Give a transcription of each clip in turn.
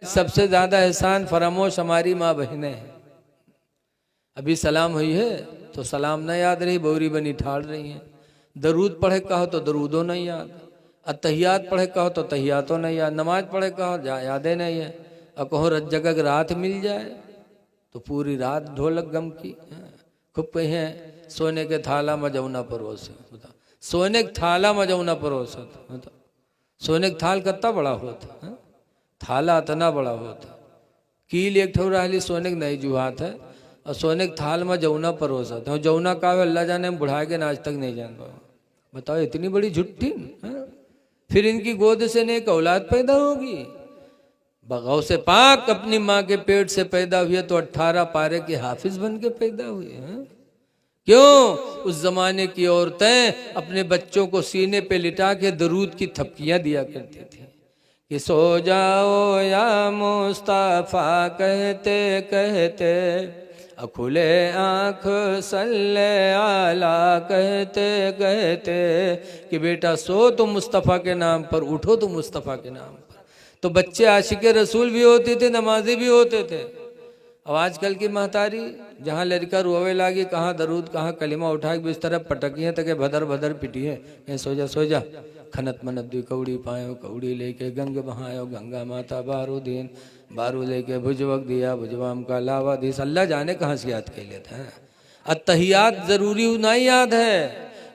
सबसे ज्यादा एहसान फरामोश हमारी माँ बहनें हैं। अभी सलाम हुई है तो सलाम न याद रही, बोरी बनी ठाड़ रही हैं। दरूद पढ़े कहो तो दरूदों नहीं याद, अतहियात पढ़े कहो तो तहियातों नहीं याद, नमाज पढ़े कहो यादें नहीं है। और कहो जगह रात मिल जाए तो पूरी रात ढोलक गम की। खूब कही है सोने के थाला मजौना परोसे, बता सोने के थाला मजौना परोसे, बता सोने का थाल कितना बड़ा होता, थाला इतना बड़ा होता, कील एक ठो रही सोने के नहीं जुहात है, और सोने के थाल में जौना परोसा था। जौना का अल्लाह जाने हम बुढ़ा के आज तक नहीं जान पाओ। बताओ इतनी बड़ी झुट्ठी। फिर इनकी गोद से नेक औलाद पैदा होगी। बगाव से पाक अपनी माँ के पेट से पैदा हुए तो 18 पारे के हाफिज बन के पैदा हुए हैं। क्यों? उस जमाने की औरतें अपने बच्चों को सीने पे लिटा के दरूद की थपकियां दिया करती थी कि सो जाओ या मुस्तफा कहते कहते, खुले आँख सल्ले आला कहते कहते, कि बेटा सो तो मुस्तफ़ा के नाम पर, उठो तो मुस्तफ़ा के नाम पर। तो बच्चे आशिक़े रसूल भी होते थे, नमाजी भी होते थे। अब आजकल की महतारी जहाँ लड़का रोवे लागी, कहाँ दरूद कहाँ कलिमा उठा के बिस्तर पटकिए तक भदर भदर पिटिए, कहीं सो जा खनत मनत दी कौड़ी पायो, कौड़ी लेके गंग बहायो, गंगा माता बारू दीन, बारू लेके भुजवक दिया, भुजवाम का लावा दी। अल्लाह जाने कहाँ से याद कर लेते हैं। अत्तहियात जरूरी नहीं याद है,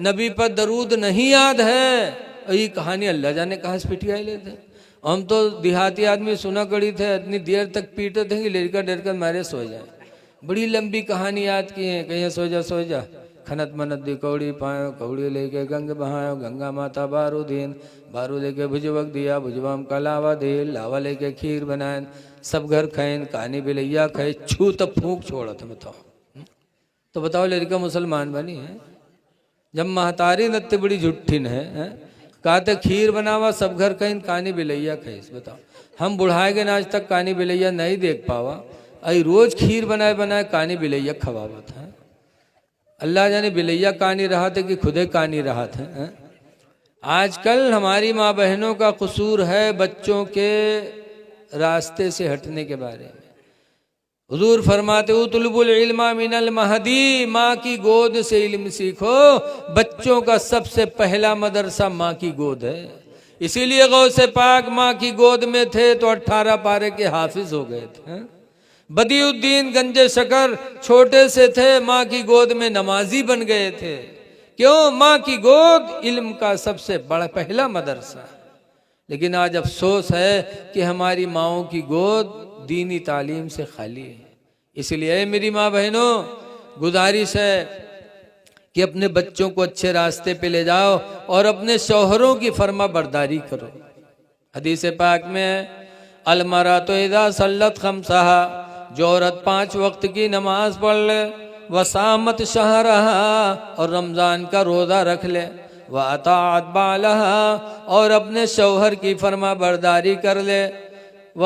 नबी पर दरूद नहीं याद है, ये कहानी अल्लाह जाने कहाँ से पिटिया लेते हैं। हम तो देहाती आदमी सुना कड़ी थे, इतनी देर तक पीटे थे कि लड़का डर कर मारे सो जाए। बड़ी लंबी कहानी याद की है, कहीं सो जा खनत मनत दी कौड़ी पायो, कौड़ी लेके गंग बहायो, गंगा माता बारू दीन, बारू लेके भुजवक दिया, भुजवाम का लावा दे, लावा लेके खीर बनाए, सब घर खाएन, कहानी बिलैया खाए, छू तब फूंक छोड़ा था। बताओ तो बताओ लड़का मुसलमान बनी है जब महतारी नत्ते बड़ी झुट्ठिन है। कहते खीर बनावा सब घर कहीं, कहानी बिलैया खाइस। बताओ हम बुढ़ाए गए आज तक कहानी बिलैया नहीं देख पावा, आई रोज खीर बनाए बनाए कहानी बिलैया खवावत है। अल्लाह जाने बिलैया कहानी रहा थे कि खुदे कहानी रहा था। आजकल हमारी माँ बहनों का कसूर है बच्चों के रास्ते से हटने के बारे में। हुजूर फरमाते उतलुबुल इल्मा मिनल महदी, माँ की गोद से इल्म सीखो। बच्चों का सबसे पहला मदरसा माँ की गोद है। इसीलिए गौसे पाक माँ की गोद में थे तो 18 पारे के हाफिज हो गए थे। बदियुद्दीन गंजे शकर छोटे से थे, माँ की गोद में नमाजी बन गए थे। क्यों? माँ की गोद इल्म का सबसे बड़ा पहला मदरसा। लेकिन आज अफसोस है कि हमारी माँओं की गोद दीनी तालीम से खाली है। इसलिए मेरी माँ बहनों, गुजारिश है कि अपने बच्चों को अच्छे रास्ते पे ले जाओ और अपने शौहरों की फर्मा बरदारी करो। हदीस पाक में अलमरा तो इदा सल्लत खमसहा, जो औरत 5 वक्त की नमाज पढ़ ले, वसामत शहरहा, और रमज़ान का रोज़ा रख ले, व अताअत बालहा, और अपने शौहर की फर्मा बरदारी कर ले, व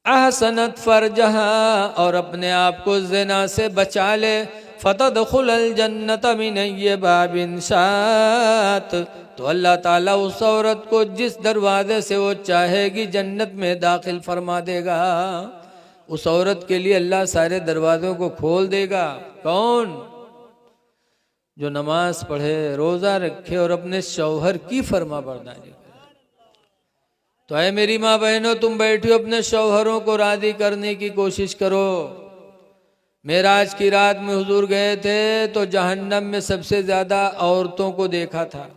अहसनत फरजहा, और अपने आप को ज़िना से बचा ले, फतदखुलल जन्नत मिन अय्यि बाबिन शात, तो अल्लाह ताला उस औरत को जिस दरवाजे से वो चाहेगी जन्नत में दाखिल फरमा देगा। उस औरत के लिए अल्लाह सारे दरवाज़ों को खोल देगा। कौन? जो नमाज पढ़े, रोज़ा रखे और अपने शौहर की फर्मा बरदारी। तो है मेरी माँ बहनों, तुम बैठो अपने शौहरों को राज़ी करने की कोशिश करो। मेराज की रात में हुजूर गए थे तो जहन्नम में सबसे ज़्यादा औरतों को देखा था।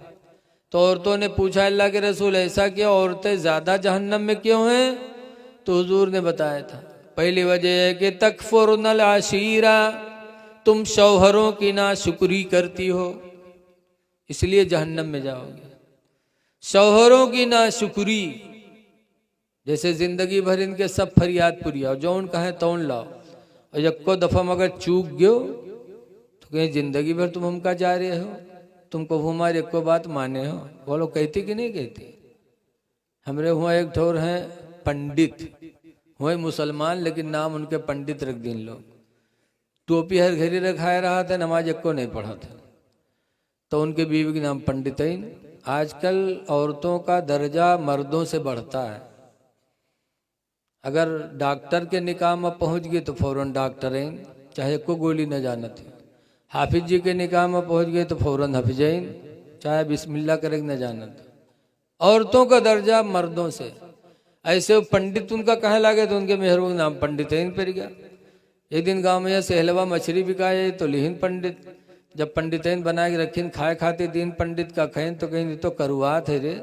तो औरतों ने पूछा अल्लाह के रसूल ऐसा क्यों, औरतें ज़्यादा जहन्नम में क्यों हैं? तो हुजूर ने बताया था पहली वजह है कि तकफुरनल आशीरा, तुम शौहरों की नाशुक्री करती हो, इसलिए जहन्नम में जाओगे। शौहरों की नाशुक्री, जैसे जिंदगी भर इनके सब फरियाद पुरियाओ, जौन कहे तौन लाओ, और यक्को दफा मगर चूक गयो तो कहीं जिंदगी भर तुम हमका जा रहे हो, तुमको हमारी एको बात माने हो। बोलो कहती कि नहीं कहती? हमरे हुआ एक ठोर हैं पंडित, हुए मुसलमान लेकिन नाम उनके पंडित रख दिन लोग, टोपी हर घड़ी रखाए रहा था, नमाज एको नहीं पढ़ा था, तो उनके बीवी के नाम पंडितैन। आजकल औरतों का दर्जा मर्दों से बढ़ता है। अगर डॉक्टर के निकाह में पहुंच गए तो फौरन डॉक्टरें, चाहे को गोली न जानत है। हाफिज जी के निकाह में पहुंच गए तो फौरन हाफिजैन, चाहे बिस्मिल्लाह करे न जानत। औरतों का दर्जा मर्दों से, ऐसे पंडित उनका कहे लागे तो उनके मेहरों का नाम पंडितैन पड़ गया। एक दिन गांव में यह सहलवा मछली बिकाए तो लिहिन पंडित, जब पंडितैन बना के रखीन खाए खाते दिन पंडित का कहें तो कहीं तो करुआत है रे,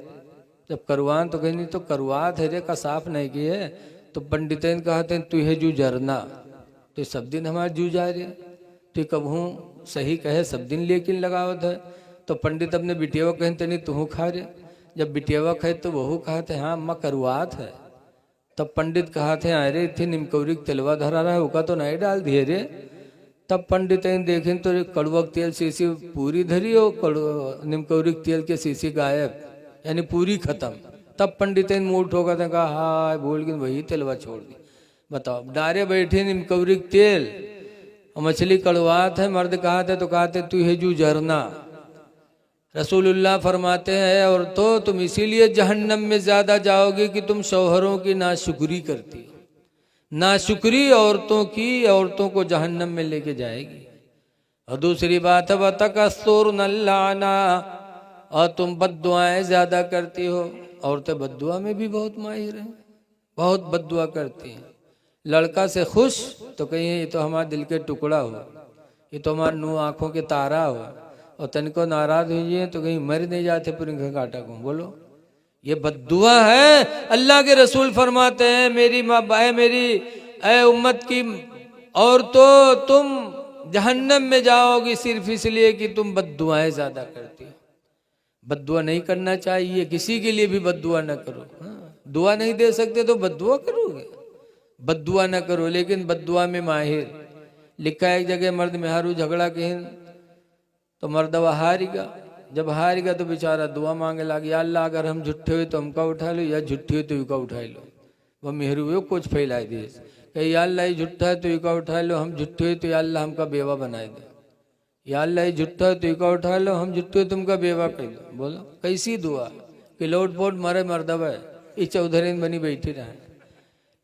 जब करुआन तो कहीं तो करुआत है रे का साफ नहीं किए, तो पंडितैन कहते हैं तू है जू जरना, तो सब दिन हमारे जू जा रहे, तो कबहू सही कहे सब दिन लेकिन लगावत है। तो पंडित अपने बिटियावा कहें तो नहीं तू खा रहे, जब बिटियावा कहे तो वहू कहते हाँ अम्मा करुआत है। तब पंडित कहते अरे थे निमकौरी तेलवा धरा रहा है उका तो नहीं डाल दिए रे। तब पंडित देखें तो कड़वक तेल शीशी पूरी धरी हो, निमकौरी तेल के शीशी गायब, यानी पूरी खत्म। तब पंडित मुंह ठोका था, कहा हाय बोल के वही तेलवा छोड़ दी। बताओ डारे बैठे निमकौरी तेल और मछली कड़वात है, मर्द कहते तो कहते तू है जू जरना। रसूलुल्लाह फरमाते हैं और तो तुम इसीलिए जहन्नम में ज्यादा जाओगे कि तुम शौहरों की नाशुक्री करती हो। नाशुक्री औरतों की औरतों को जहन्नम में लेके जाएगी। और दूसरी बात है वतकस्सुर नल्लाना, और तुम बद्दुआएं ज्यादा करती हो। औरतें बद्दुआ में भी बहुत माहिर हैं, बहुत बद्दुआ करती हैं। लड़का से खुश तो कहीं ये तो हमारे दिल के टुकड़ा हो, ये तो हमारे नू आंखों के तारा हो, और तनिको नाराज हुई तो कहीं मर नहीं जाते पूरी काटा को। बोलो ये बद्दुआ है। अल्लाह के रसूल फरमाते हैं मेरी माँ बाए मेरी ऐ उम्मत की और तो तुम जहन्नम में जाओगी सिर्फ इसलिए कि तुम बद्दुआएं ज्यादा करती हो। बद्दुआ नहीं करना चाहिए, किसी के लिए भी बद्दुआ न करो। हाँ, दुआ नहीं दे सकते तो बद्दुआ करोगे, बद्दुआ न करो। लेकिन बद्दुआ में माहिर लिखा है एक जगह मर्द मेहारू झगड़ा कहें तो मर्दवा हारेगा, जब हारेगा तो बेचारा दुआ मांगे लगे या अल्लाह अगर हम झूठे हुए तो हमका उठा लो, या झूठी हुई तो युका उठा लो। वह मेहरू हुए कुछ फैला दिए कही या अल्लाह ये झूठा है तो युका उठा लो, हम झूठे हुए तो या अल्लाह हमका बेवा बनाए दे, या अल्लाह ये झूठा है तो युका उठा लो, हम झूठे हुए तुमका बेवा कर दो। बोलो कैसी दुआ कि लोट पोट मरे मर्दवा है ये चौधरीन बनी बैठी रहे।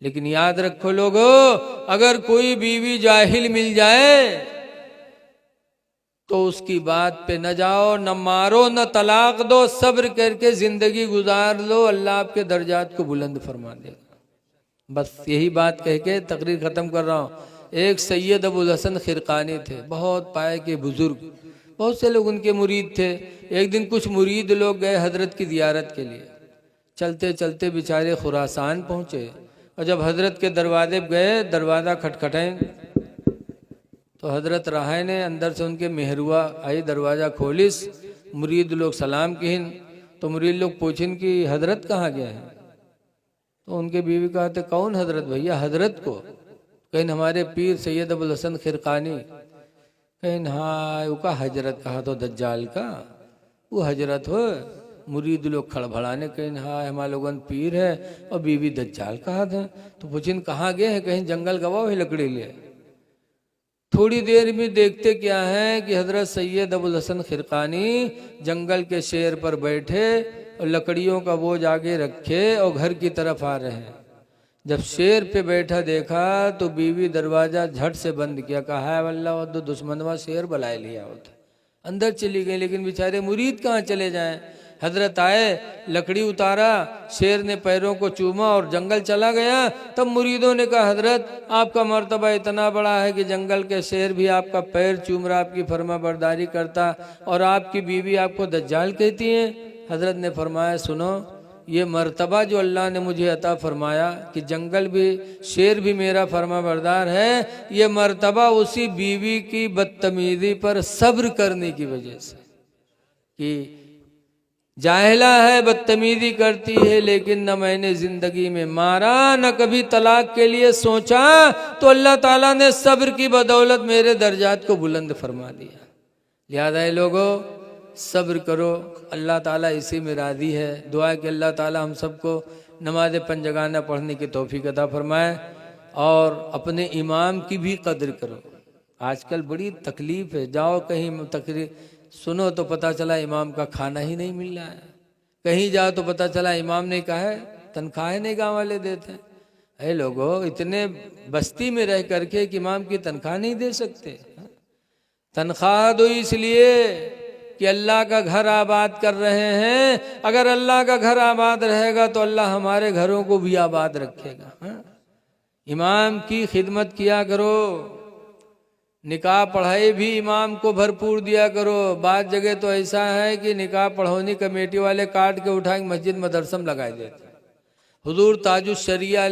लेकिन याद रखो लोगो, अगर कोई बीवी जाहिल मिल जाए तो उसकी बात पे न जाओ, न मारो, न तलाक दो, सब्र करके जिंदगी गुजार लो, अल्लाह आपके दर्जात को बुलंद फरमा देगा। बस यही बात कह के तकरीर खत्म कर रहा हूँ। एक सैयद अबुल हसन खिरकानी थे, बहुत पाए के बुजुर्ग, बहुत से लोग उनके मुरीद थे। एक दिन कुछ मुरीद लोग गए हजरत की जियारत के लिए, चलते चलते बेचारे खुरासान पहुंचे, और जब हजरत के दरवाजे गए दरवाज़ा खटखटाए तो हजरत रहाय ने अंदर से उनके मेहरुआ आई, दरवाज़ा खोलिस, मुरीद लोग सलाम किन तो मुरीद लोग पूछिन कि हजरत कहाँ गए हैं। तो उनके बीवी कहते कौन हजरत भैया, हजरत को कहीं हमारे पीर सैयद अबुल हसन खिरकानी, कहीं हाँ उसका हजरत कहा तो दज्जाल का वो हजरत हो। मुरीद लोग खड़बड़ाने कहीं हाँ हमारे लोगन पीर है और बीवी दज्जाल कहा था। तो पूछिन कहाँ गए हैं, कहीं जंगल गवाओ है लकड़ी लिए। थोड़ी देर में देखते क्या है कि हजरत सैयद अबुल हसन खिरकानी जंगल के शेर पर बैठे और लकड़ियों का बोझ आगे रखे और घर की तरफ आ रहे हैं। जब शेर पे बैठा देखा तो बीवी दरवाजा झट से बंद किया, कहा है वल्लाह तो दुश्मनवा शेर बुलाए लिया होता, अंदर चली गई। लेकिन बेचारे मुरीद कहाँ चले जाएं। हजरत आए, लकड़ी उतारा, शेर ने पैरों को चूमा और जंगल चला गया। तब मुरीदों ने कहा हजरत आपका मर्तबा इतना बड़ा है कि जंगल के शेर भी आपका पैर चूम रहा, आपकी फर्मा बरदारी करता, और आपकी बीवी आपको दज्जाल कहती है। हजरत ने फरमाया सुनो, ये मर्तबा जो अल्लाह ने मुझे अता फरमाया कि जंगल भी शेर भी मेरा फर्मा बरदार है, ये मर्तबा उसी बीवी की बदतमीजी पर सब्र करने की वजह से। कि जाहिला है, बदतमीजी करती है, लेकिन न मैंने जिंदगी में मारा न कभी तलाक के लिए सोचा, तो अल्लाह ताला ने सब्र की बदौलत मेरे दर्जात को बुलंद फरमा दिया। लिहाजा है लोगों सब्र करो, अल्लाह ताला इसी में राजी है। दुआ कि अल्लाह ताला हम सबको नमाज पंजगाना पढ़ने की तौफीक अता फरमाए और अपने इमाम की भी कदर करो। आजकल बड़ी तकलीफ है, जाओ कहीं तकरीर सुनो तो पता चला इमाम का खाना ही नहीं मिल रहा है, कहीं जाओ तो पता चला इमाम ने कहा है तनख्वाहें नहीं गाँव वाले देते हैं। अरे लोगों, इतने बस्ती में रह करके कि इमाम की तनख्वाह नहीं दे सकते? तनख्वाह दो इसलिए कि अल्लाह का घर आबाद कर रहे हैं। अगर अल्लाह का घर आबाद रहेगा तो अल्लाह हमारे घरों को भी आबाद रखेगा। हाँ? इमाम की खिदमत किया करो, निकाह पढ़ाई भी इमाम को भरपूर दिया करो। बात जगह तो ऐसा है कि निकाह पढ़ौनी कमेटी वाले काट के उठा के मस्जिद मदरसम लगा देते। हुजूर ताजुश शरिया